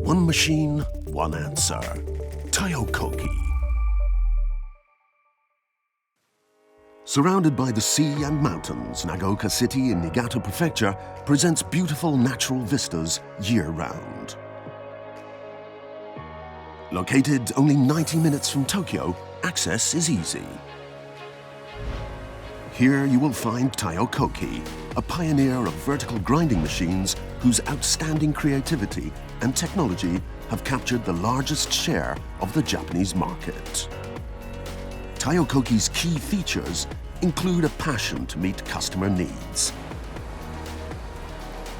One machine, one answer. Taiyo Koki. Surrounded by the sea and mountains, Nagaoka City in Niigata Prefecture presents beautiful natural vistas year-round. Located only 90 minutes from Tokyo, access is easy. Here you will find Taiyo Koki, a pioneer of vertical grinding machines whose outstanding creativity and technology have captured the largest share of the Japanese market. Taiyo Koki's key features include a passion to meet customer needs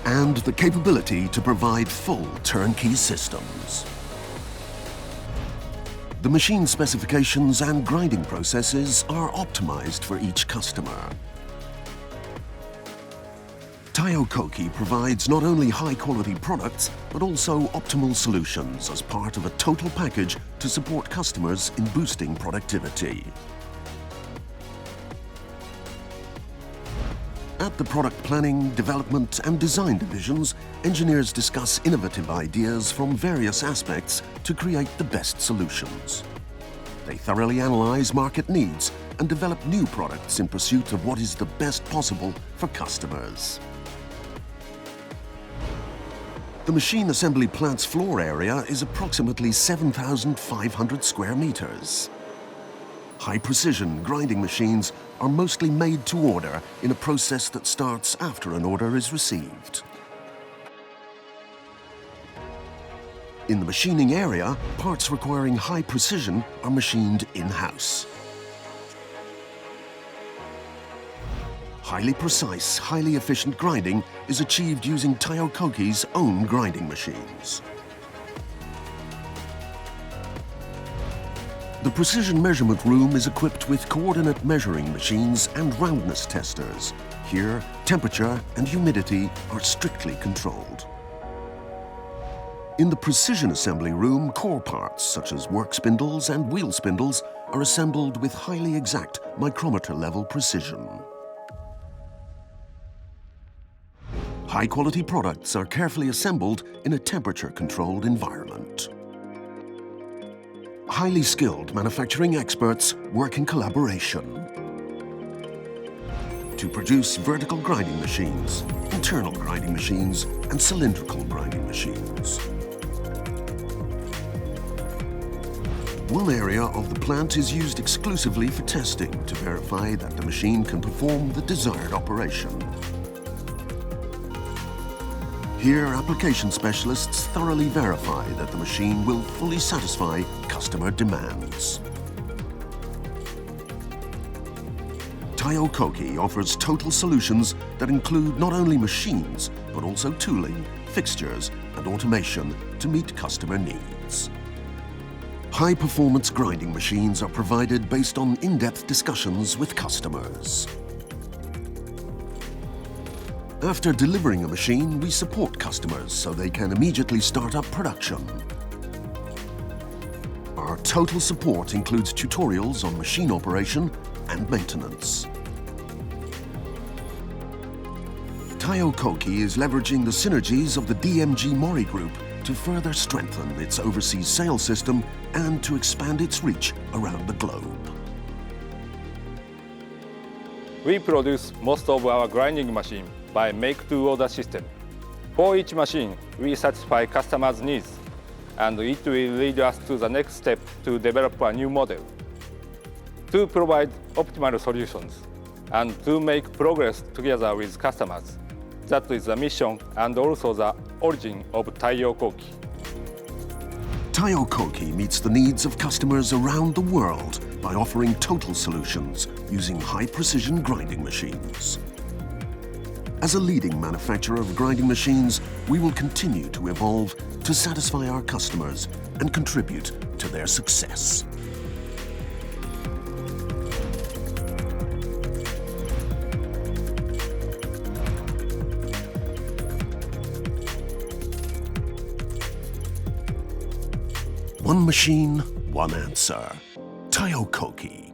and the capability to provide full turnkey systems. The machine specifications and grinding processes are optimized for each customer. Taiyo Koki provides not only high-quality products, but also optimal solutions as part of a total package to support customers in boosting productivity. At the product planning, development and design divisions, engineers discuss innovative ideas from various aspects to create the best solutions. They thoroughly analyze market needs and develop new products in pursuit of what is the best possible for customers. The machine assembly plant's floor area is approximately 7,500 square meters. High-precision grinding machines are mostly made to order in a process that starts after an order is received. In the machining area, parts requiring high precision are machined in-house. Highly precise, highly efficient grinding is achieved using Taiyo Koki's own grinding machines. The precision measurement room is equipped with coordinate measuring machines and roundness testers. Here, temperature and humidity are strictly controlled. In the precision assembly room, core parts such as work spindles and wheel spindles are assembled with highly exact micrometer-level precision. High-quality products are carefully assembled in a temperature-controlled environment. Highly skilled manufacturing experts work in collaboration to produce vertical grinding machines, internal grinding machines, and cylindrical grinding machines. One area of the plant is used exclusively for testing to verify that the machine can perform the desired operation. Here, application specialists thoroughly verify that the machine will fully satisfy customer demands. Taiyo Koki offers total solutions that include not only machines, but also tooling, fixtures, and automation to meet customer needs. High-performance grinding machines are provided based on in-depth discussions with customers. After delivering a machine, we support customers so they can immediately start up production. Our total support includes tutorials on machine operation and maintenance. Taiyo Koki is leveraging the synergies of the DMG Mori Group to further strengthen its overseas sales system and to expand its reach around the globe. We produce most of our grinding machine by make-to-order system. For each machine, we satisfy customers' needs, and it will lead us to the next step to develop a new model. To provide optimal solutions and to make progress together with customers. That is the mission and also the origin of Taiyo Koki. Taiyo Koki meets the needs of customers around the world by offering total solutions using high-precision grinding machines. As a leading manufacturer of grinding machines, we will continue to evolve to satisfy our customers and contribute to their success. One machine, one answer. Taiyo Koki.